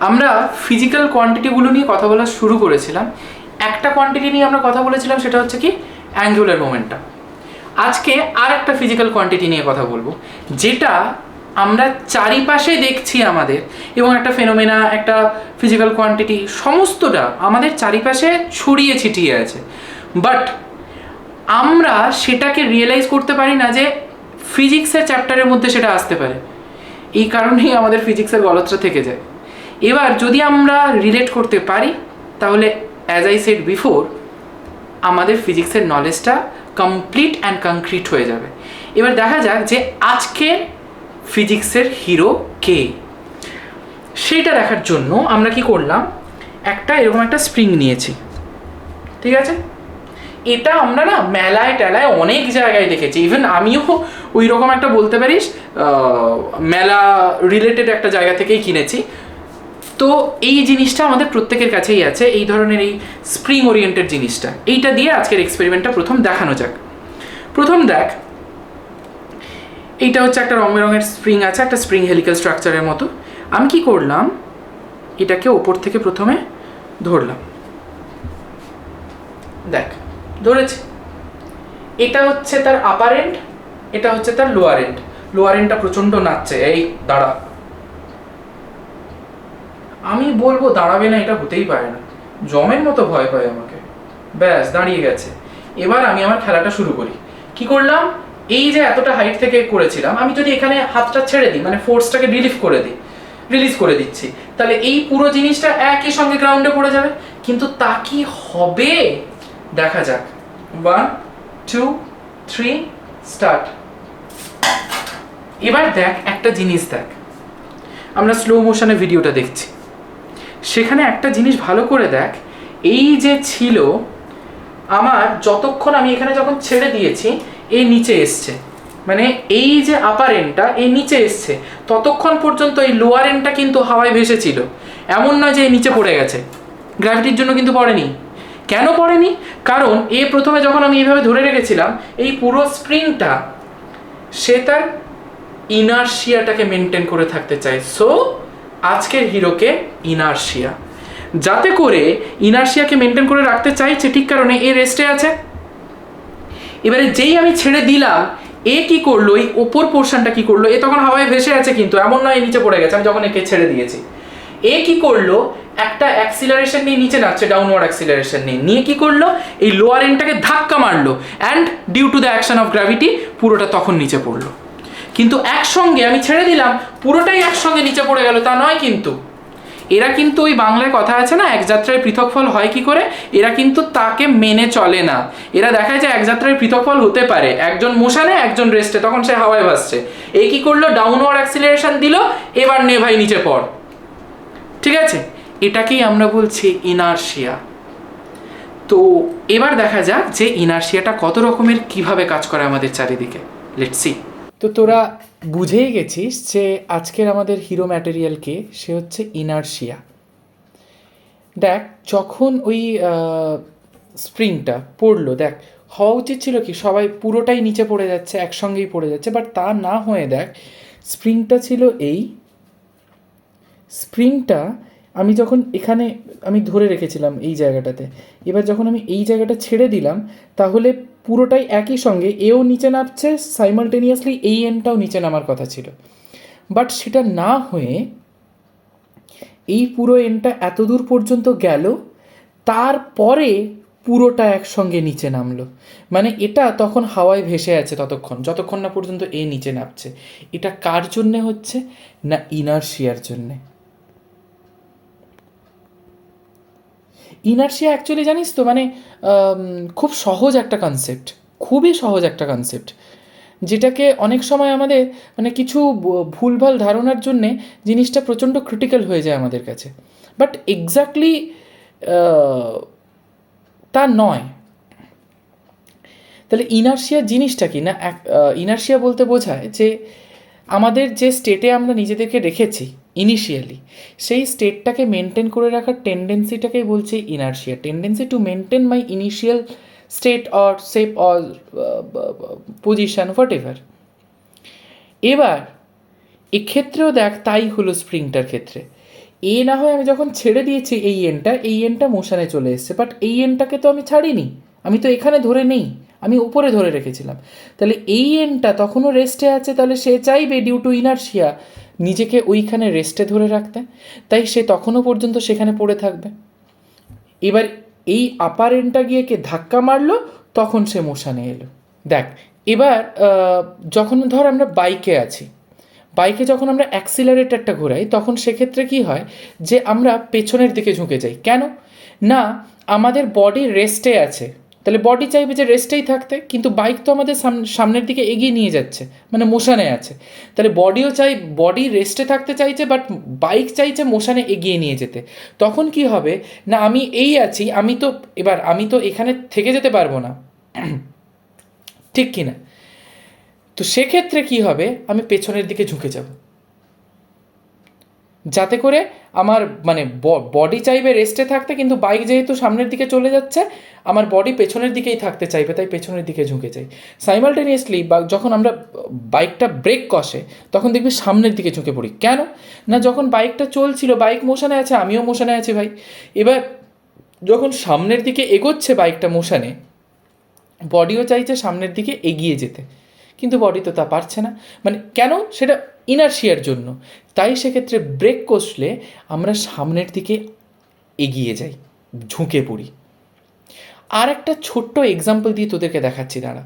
আমরা ফিজিক্যাল কোয়ান্টিটিগুলো নিয়ে কথা বলা শুরু করেছিলাম। একটা কোয়ান্টিটি নিয়ে আমরা কথা বলেছিলাম, সেটা হচ্ছে কি অ্যাঙ্গুলার মোমেন্টাম। আজকে আর একটা ফিজিক্যাল কোয়ান্টিটি নিয়ে কথা বলবো, যেটা আমরা চারিপাশে দেখছি আমাদের, এবং একটা ফেনোমেনা, একটা ফিজিক্যাল কোয়ান্টিটি, সমস্তটা আমাদের চারিপাশে ছড়িয়ে ছিটিয়ে আছে, বাট আমরা সেটাকে রিয়েলাইজ করতে পারি না যে ফিজিক্সের চ্যাপ্টারের মধ্যে সেটা আসতে পারে। এই কারণেই আমাদের ফিজিক্সের গলতটা থেকে যায়। এবার যদি আমরা রিলেট করতে পারি, তাহলে অ্যাজ আই সেড বিফোর, আমাদের ফিজিক্সের নলেজটা কমপ্লিট অ্যান্ড কনক্রিট হয়ে যাবে। এবার দেখা যাক যে আজকের ফিজিক্সের হিরো কে। সেইটা দেখার জন্য আমরা কি করলাম, এরকম একটা স্প্রিং নিয়েছি, ঠিক আছে? এটা আমরা না মেলায় টেলায় অনেক জায়গায় দেখেছি, ইভেন আমিও ওই রকম একটা বলতে পারিস মেলা রিলেটেড একটা জায়গা থেকেই কিনেছি। তো এই জিনিসটা আমাদের প্রত্যেকের কাছেই আছে, এই ধরনের এই স্প্রিং ওরিয়েন্টেড জিনিসটা। এইটা দিয়ে আজকের এক্সপেরিমেন্টটা প্রথম দেখানো যাক। প্রথম দেখ, এইটা হচ্ছে একটা রং বেরঙের স্প্রিং আছে, একটা স্প্রিং হেলিক্যাল স্ট্রাকচারের মতো। আমি কি করলাম, এটাকে ওপর থেকে প্রথমে ধরলাম, দেখ ধরেছি। এটা হচ্ছে তার আপার এন্ড, এটা হচ্ছে তার লোয়ার এন্ড। লোয়ার এন্ডটা প্রচন্ড নাচছে, এই দাঁড়া। আমি বলবো দাঁড়াবে না, এটা হতেই পারে না, জমের মতো ভয় পায় আমাকে। ব্যাস দাঁড়িয়ে গেছে। এবার আমি আমার খেলাটা শুরু করি। কি করলাম, এই যে এতটা হাইট থেকে করেছিলাম, আমি যদি এখানে হাতটা ছেড়ে দিই, মানে ফোর্সটাকে রিলিজ করে দিচ্ছি, তাহলে এই পুরো জিনিসটা একই সঙ্গে গ্রাউন্ডে পড়ে যাবে। কিন্তু তা কি হবে দেখা যাক। 1 2 3 স্টার্ট। এবার দেখ একটা জিনিস, দেখ আমরা স্লো মোশনে ভিডিওটা দেখছি, সেখানে একটা জিনিস ভালো করে দেখ। এই যে ছিল আমার, যতক্ষণ আমি এখানে যখন ছেড়ে দিয়েছি, এই নিচে এসছে, মানে এই যে আপার এন্ডটা এই নিচে এসছে, ততক্ষণ পর্যন্ত এই লোয়ার এন্ডটা কিন্তু হাওয়ায় ভেসেছিল। এমন নয় যে এই নিচে পড়ে গেছে, গ্র্যাভিটির জন্য কিন্তু পড়েনি। কেন পড়েনি? কারণ প্রথমে যখন আমি এইভাবে ধরে রেখেছিলাম, এই পুরো স্প্রিংটা সে তার ইনার্শিয়াটাকে মেনটেন করে থাকতে চায়। সো আজকের হিরোকে ইনার্শিয়া, যাতে করে ইনার্শিয়াকে মেনটেন করে রাখতে চাইছে, ঠিক কারণে রেস্টে আছে। এবারে যেই আমি ছেড়ে দিলাম, কি করলো, এই ওপর পোর্শনটা কি করলো, তখন হাওয়ায় ভেসে আছে, কিন্তু এমন নয় নিচে পড়ে গেছে আমি যখন একে ছেড়ে দিয়েছি। কি করলো, একটা অ্যাক্সিলারেশন নিয়ে নিচে নামছে, ডাউনওয়ার্ড অ্যাক্সিলারেশন নিয়ে কি করলো, এই লোয়ার এন্ডটাকে ধাক্কা মারলো, and due to the action of gravity পুরোটা তখন নিচে পড়লো। কিন্তু একসঙ্গে আমি ছেড়ে দিলাম, পুরোটাই একসঙ্গে নিচে পড়ে গেল তা নয়। কিন্তু এরা কিন্তু ওই বাংলায় কথা আছে না, এক যাত্রায় পৃথক ফল হয় কি করে, এরা কিন্তু তাকে মেনে চলে না। এরা দেখায় যে এক যাত্রায় পৃথক ফল হতে পারে, একজন মোশনে একজন রেস্টে, তখন সে হাওয়ায় ভাসছে। কি করলো, ডাউনওয়ার্ড অ্যাক্সিলারেশন দিল, এবার নে ভাই নিচে পড়। ঠিক আছে, এটাকেই আমরা বলছি ইনার্শিয়া। তো এবার দেখা যাক যে ইনার্শিয়াটা কত রকমের, কিভাবে কাজ করে আমাদের চারিদিকে। Let's see. তো তোরা বুঝেই গেছিস যে আজকের আমাদের হিরো ম্যাটেরিয়ালকে, সে হচ্ছে ইনার্শিয়া। দেখ যখন ওই স্প্রিংটা পড়লো, দেখ হওয়া উচিত ছিল কি সবাই পুরোটাই নিচে পড়ে যাচ্ছে, একসঙ্গেই পড়ে যাচ্ছে, বাট তা না হয়ে দেখ স্প্রিংটা ছিল স্প্রিংটা আমি যখন এখানে আমি ধরে রেখেছিলাম এই জায়গাটাতে, এবার যখন আমি এই জায়গাটা ছেড়ে দিলাম, তাহলে পুরোটাই একই সঙ্গে নিচে নামছে সাইমালটেনিয়াসলি, এন্ডটাও নিচে নামার কথা ছিল, বাট সেটা না হয়ে এই পুরো এন্ডটা এত দূর পর্যন্ত গেল, তারপরে পুরোটা একসঙ্গে নিচে নামলো। মানে এটা তখন হাওয়ায় ভেসে আছে যতক্ষণ না পর্যন্ত নিচে নামছে। এটা কার জন্যে হচ্ছে না, ইনার্শিয়ার জন্যে। ইনার্শিয়া অ্যাকচুয়ালি জানিস তো, মানে খুব সহজ একটা কনসেপ্ট, খুবই সহজ একটা কনসেপ্ট, যেটাকে অনেক সময় আমাদের মানে কিছু ভুলভাল ধারণার জন্যে জিনিসটা প্রচণ্ড ক্রিটিক্যাল হয়ে যায় আমাদের কাছে, বাট এক্স্যাক্টলি তা নয়। তাহলে ইনার্শিয়া জিনিসটা কি না, ইনার্শিয়া বলতে বোঝায় যে আমাদের যে স্টেটে আমরা নিজেদেরকে রেখেছি ইনিশিয়ালি, সেই স্টেটটাকে মেনটেন করে রাখার টেন্ডেন্সিটাকেই বলছে inertia. Tendency to maintain my initial state or shape or position what ever. এবার এক্ষেত্রেও দেখ তাই হলো স্প্রিংটার ক্ষেত্রে। এ না হয় আমি যখন ছেড়ে দিয়েছি এই এনটা মোশনে চলে এসছে, বাট এই এনটাকে তো আমি ছাড়িনি, আমি তো এখানে ধরে নেই, আমি উপরে ধরে রেখেছিলাম। তাহলে এই এনটা তখনও রেস্টে আছে, তাহলে সে চাইবে ডিউ টু ইনারশিয়া নিজেকে ওইখানে রেস্টে ধরে রাখতে, তাই সে তখনও পর্যন্ত সেখানে পড়ে থাকবে। এবার এই আপার এন্ডটা গিয়ে কে ধাক্কা মারলো, তখন সে মোশনে এলো। দেখ এবার যখন ধর আমরা বাইকে আছি, বাইকে যখন আমরা অ্যাক্সিলারেটরটা ঘোরাই, তখন সেক্ষেত্রে কি হয় যে আমরা পেছনের দিকে ঝুঁকে যাই। কেন না, আমাদের বডি রেস্টে আছে, তাহলে বডি চাইবে যে রেস্টেই থাকতে, কিন্তু বাইক তো আমাদের সামনের দিকে এগিয়ে নিয়ে যাচ্ছে, মানে মোশনে আছে, তাহলে বডি রেস্টে থাকতে চাইছে, বাট বাইক চাইছে মোশনে এগিয়ে নিয়ে যেতে। তখন কি হবে না, আমি এই আছি, আমি তো এখানে থেকে যেতে পারবো না, ঠিক কি না? তো সেক্ষেত্রে কি হবে, আমি পেছনের দিকে ঝুঁকে যাব, যাতে করে আমার মানে বডি চাইবে রেস্টে থাকতে, কিন্তু বাইক যেহেতু সামনের দিকে চলে যাচ্ছে, আমার বডি পেছনের দিকেই থাকতে চাইবে, তাই পেছনের দিকে ঝুঁকে যাই। সাইমালটেনিয়াসলি বা যখন আমরা বাইকটা ব্রেক কষে, তখন দেখবি সামনের দিকে ঝুঁকে পড়ি। কেন না, যখন বাইকটা চলছিল, বাইক মোশনে আছে, আমিও মোশনে আছি ভাই, এবার যখন সামনের দিকে এগোচ্ছে বাইকটা মোশনে, বডিও চাইছে সামনের দিকে এগিয়ে যেতে, কিন্তু বডি তো তা পারছে না, মানে কেন, সেটা ইনারশিয়ার জন্য। তাই সেক্ষেত্রে ব্রেক কষলে আমরা সামনের দিকে এগিয়ে যাই, ঝুঁকে পড়ি। আর একটা ছোট্ট এক্সাম্পল দিয়ে তোদেরকে দেখাচ্ছি, দাঁড়া।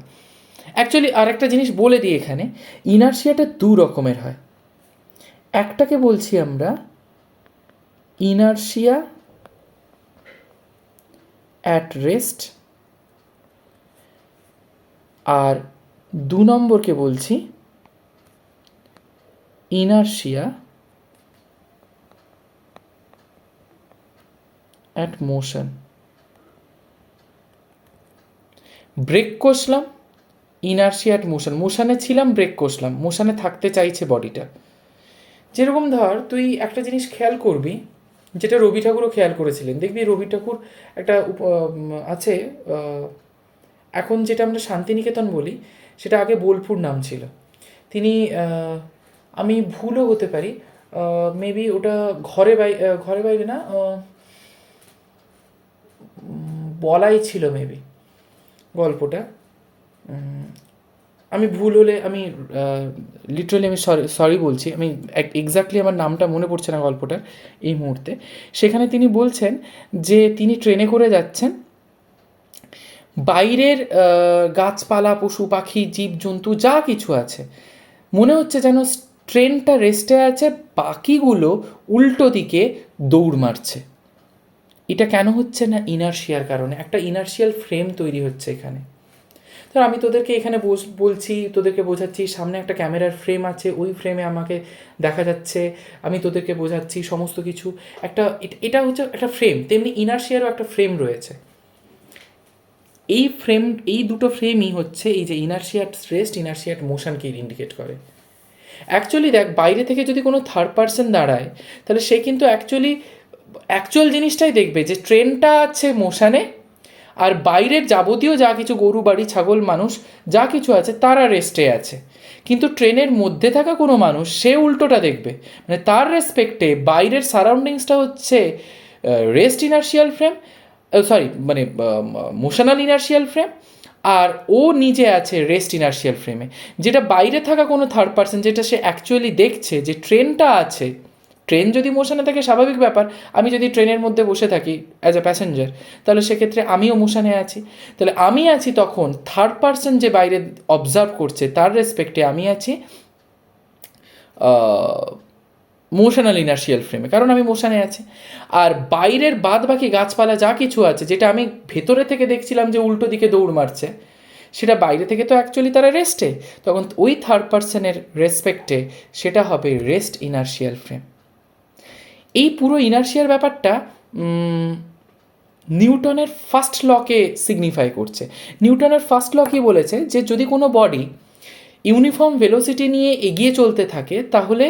অ্যাকচুয়ালি আর একটা জিনিস বলে দিই এখানে, ইনারশিয়াটা দু রকমের হয়। একটাকে বলছি আমরা ইনারশিয়া অ্যাট রেস্ট, আর দু নম্বরকে বলছি ইনারশিয়া অ্যাট মোশন। ব্রেক কষলাম, ইনারশিয়া অ্যাট মোশন, মোশনে ছিলাম, ব্রেক কষলাম, মোশনে থাকতে চাইছে বডিটা। যেরকম ধর তুই একটা জিনিস খেয়াল করবি, যেটা রবি ঠাকুরও খেয়াল করেছিলেন, দেখবি রবি ঠাকুর একটা আছে, এখন যেটা আমরা শান্তিনিকেতন বলি, সেটা আগে বোলপুর নাম ছিল। তিনি আমি ভুলও হতে পারি, মেবি ওটা ঘরে বাইরে না, বলাই ছিল মেবি গল্পটা, আমি ভুল হলে আমি লিটারালি আমি সরি বলছি, আমি এক্স্যাক্টলি আমার নামটা মনে পড়ছে না গল্পটার এই মুহূর্তে। সেখানে তিনি বলছেন যে তিনি ট্রেনে করে যাচ্ছেন, বাইরের গাছপালা, পশু পাখি, জীবজন্তু যা কিছু আছে, মনে হচ্ছে যেন ট্রেনটা রেস্টে আছে, বাকিগুলো উল্টো দিকে দৌড় মারছে। এটা কেন হচ্ছে না, ইনারশিয়ার কারণে। একটা ইনারশিয়াল ফ্রেম তৈরি হচ্ছে এখানে। তো আমি তোদেরকে এখানে বলছি, তোদেরকে বোঝাচ্ছি, সামনে একটা ক্যামেরার ফ্রেম আছে, ওই ফ্রেমে আমাকে দেখা যাচ্ছে, আমি তোদেরকে বোঝাচ্ছি সমস্ত কিছু, এটা হচ্ছে একটা ফ্রেম, তেমনি ইনারশিয়ারও একটা ফ্রেম রয়েছে। এই দুটো ফ্রেমই হচ্ছে এই যে inertia at rest, inertia at মোশনকে ইন্ডিকেট করে। অ্যাকচুয়ালি দেখ, বাইরে থেকে যদি কোনো থার্ড পার্সন দাঁড়ায়, তাহলে সে কিন্তু অ্যাকচুয়াল জিনিসটাই দেখবে যে ট্রেনটা আছে মোশনে, আর বাইরের যাবতীয় যা কিছু গরু, বাড়ি, ছাগল, মানুষ যা কিছু আছে তারা রেস্টে আছে। কিন্তু ট্রেনের মধ্যে থাকা কোনো মানুষ সে উল্টোটা দেখবে, মানে তার রেসপেক্টে বাইরের সারাউন্ডিংসটা হচ্ছে রেস্ট ইনার্শিয়াল ফ্রেম, মানে মোশনাল ইনার্শিয়াল ফ্রেম, আর ও নিজে আছে রেস্ট ইনার্শিয়াল ফ্রেমে। যেটা বাইরে থাকা কোনো থার্ড পার্সন, যেটা সে অ্যাকচুয়ালি দেখছে যে ট্রেনটা আছে, ট্রেন যদি মোশনে থাকে স্বাভাবিক ব্যাপার, আমি যদি ট্রেনের মধ্যে বসে থাকি অ্যাজ এ প্যাসেঞ্জার, তাহলে সেক্ষেত্রে আমিও মোশনে আছি। তাহলে আমি আছি তখন থার্ড পার্সন যে বাইরে অবজার্ভ করছে তার রেসপেক্টে আমি আছি মোশনাল ইনার্শিয়াল ফ্রেমে, কারণ আমি মোশনে আছি। আর বাইরের বাদ বাকি গাছপালা যা কিছু আছে, যেটা আমি ভেতরে থেকে দেখছিলাম যে উল্টো দিকে দৌড় মারছে, সেটা বাইরে থেকে তো অ্যাকচুয়ালি তারা রেস্টে, তখন ওই থার্ড পার্সনের রেসপেক্টে সেটা হবে রেস্ট ইনার্শিয়াল ফ্রেম। এই পুরো ইনার্শিয়ার ব্যাপারটা নিউটনের ফার্স্ট লকে সিগনিফাই করছে। নিউটনের ফার্স্ট ল কি বলেছে, যে যদি কোনো বডি ইউনিফর্ম ভেলোসিটি নিয়ে এগিয়ে চলতে থাকে, তাহলে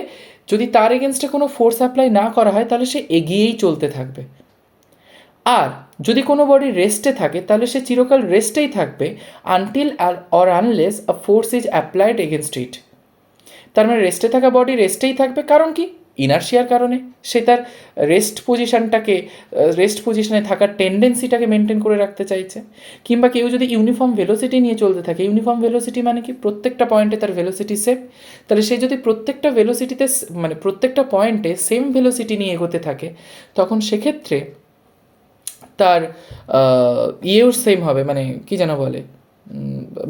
যদি তার এগেনস্টে কোনো ফোর্স অ্যাপ্লাই না করা হয়, তাহলে সে এগিয়েই চলতে থাকবে। আর যদি কোনো বডি রেস্টে থাকে, তাহলে সে চিরকাল রেস্টেই থাকবে until or unless a force is applied against it. তার মানে রেস্টে থাকা বডি রেস্টেই থাকবে, কারণ কি, ইনার্শিয়ার কারণে সে তার রেস্ট পজিশনে থাকার টেন্ডেন্সিটাকে মেনটেন করে রাখতে চাইছে। কিংবা কেউ যদি ইউনিফর্ম ভেলোসিটি নিয়ে চলতে থাকে, ইউনিফর্ম ভেলোসিটি মানে কি, প্রত্যেকটা পয়েন্টে তার ভেলোসিটি সেম, তাহলে সে যদি প্রত্যেকটা ভেলোসিটিতে মানে প্রত্যেকটা পয়েন্টে সেম ভেলোসিটি নিয়ে এগোতে থাকে, তখন সেক্ষেত্রে তার ইয়েও সেম হবে, মানে কি যেন বলে,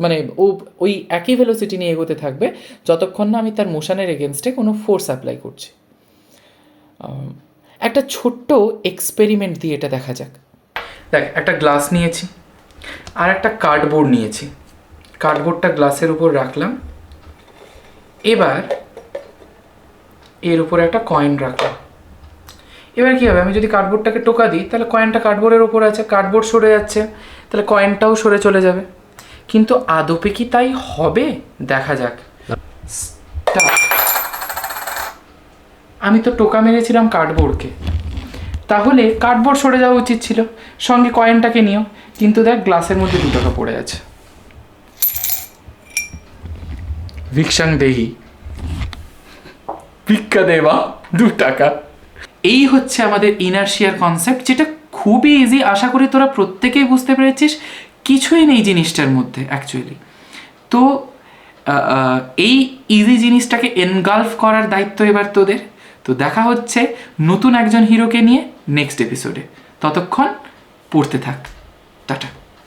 মানে ও ওই একই ভেলোসিটি নিয়ে এগোতে থাকবে যতক্ষণ না আমি তার মোশনের এগেনস্টে কোনো ফোর্স অ্যাপ্লাই করছি। একটা ছোট্ট এক্সপেরিমেন্ট দিয়ে এটা দেখা যাক। দেখ, একটা গ্লাস নিয়েছি আর একটা কার্ডবোর্ড নিয়েছি, কার্ডবোর্ডটা গ্লাসের উপর রাখলাম, এবার এর উপরে একটা কয়েন রাখলাম। এবার কী হবে, আমি যদি কার্ডবোর্ডটাকে টোকা দিই তাহলে কয়েনটা কার্ডবোর্ডের ওপর আছে, কার্ডবোর্ড সরে যাচ্ছে, তাহলে কয়েনটাও সরে চলে যাবে। কিন্তু আদপে কি তাই হবে, দেখা যাক। আমি তো টোকা মেরেছিলাম কার্ডবোর্ডকে, তাহলে কার্ডবোর্ড সরে যাওয়া উচিত ছিল, সঙ্গে কয়েনটাকে নিও, কিন্তু দেখ গ্লাসের মধ্যে 2 টাকা পড়ে আছে। ভিক্ষাং দেহি, ভিক্ষা দেবা 2 টাকা। এই হচ্ছে আমাদের ইনার্শিয়ার কনসেপ্ট, যেটা খুবই ইজি। আশা করি তোরা প্রত্যেকেই বুঝতে পেরেছিস, কিছুই নেই জিনিসটার মধ্যে অ্যাকচুয়ালি। তো এই ইজি জিনিসটাকে এনগালফ করার দায়িত্ব এবার তোদের। তো দেখা হচ্ছে নতুন একজন হিরোকে নিয়ে নেক্সট এপিসোডে। ততক্ষণ পড়তে থাক, টাটা।